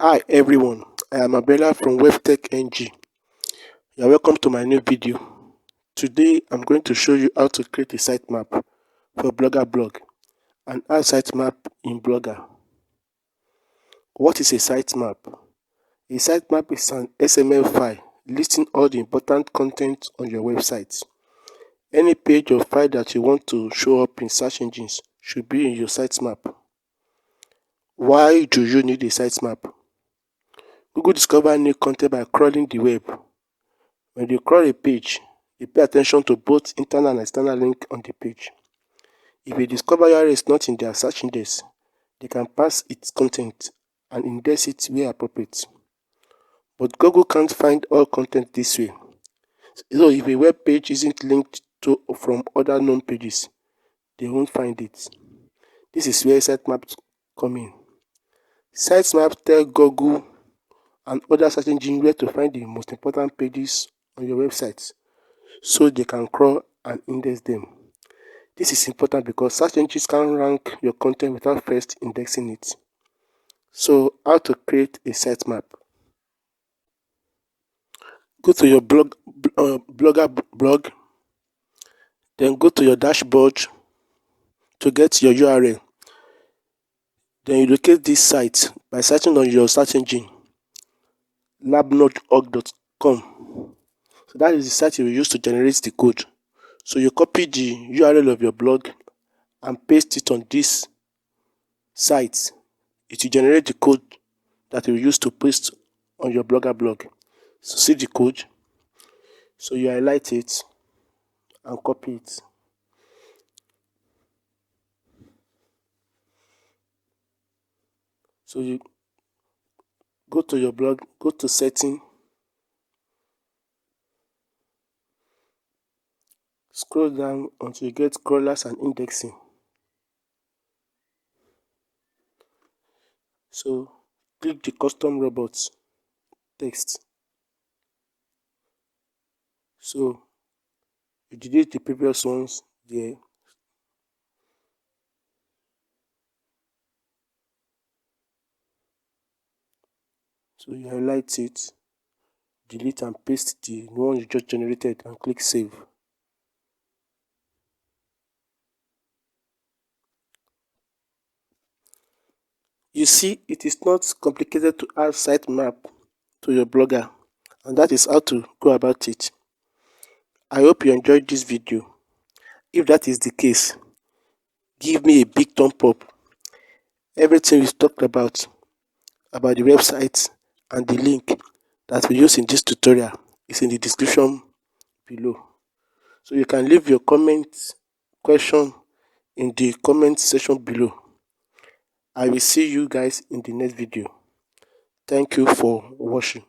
Hi everyone, I am Abiola from WebTech You are welcome to my new video. Today I'm going to show you how to create a sitemap for Blogger blog and add sitemap in Blogger. What is a sitemap? A sitemap is an XML file listing all the important content on your website. Any page or file that you want to show up in search engines should be in your sitemap. Why do you need a sitemap? Google discovers new content by crawling the web. When you crawl a page, you pay attention to both internal and external links on the page. If a discover URL is not in their search index, they can parse its content and index it where appropriate. But Google can't find all content this way. So if a web page isn't linked to from other known pages, they won't find it. This is where sitemaps come in. Sitemaps tell Google and other search engines where to find the most important pages on your website, so they can crawl and index them. This is important because search engines can rank your content without first indexing it. So, how to create a sitemap? Go to your Blogger blog, then go to your dashboard to get your URL. Then you locate this site by searching on your search engine, labnode.org.com. So that is the site you will use to generate the code. So you copy the URL of your blog and paste it on this site. It will generate the code that you will use to paste on your Blogger blog. So see the code. So you highlight it and copy it. So you go to your blog, go to setting, scroll down until you get crawlers and indexing. So click the custom robots text. So you delete the previous ones there. So you highlight it, delete and paste the one you just generated and click save. You see, it is not complicated to add sitemap to your Blogger, and that is how to go about it. I hope you enjoyed this video. If that is the case, give me a big thumb up. Everything we talked about the website and the link that we use in this tutorial is in the description below. So you can leave your question in the comment section below. I will see you guys in the next video. Thank you for watching.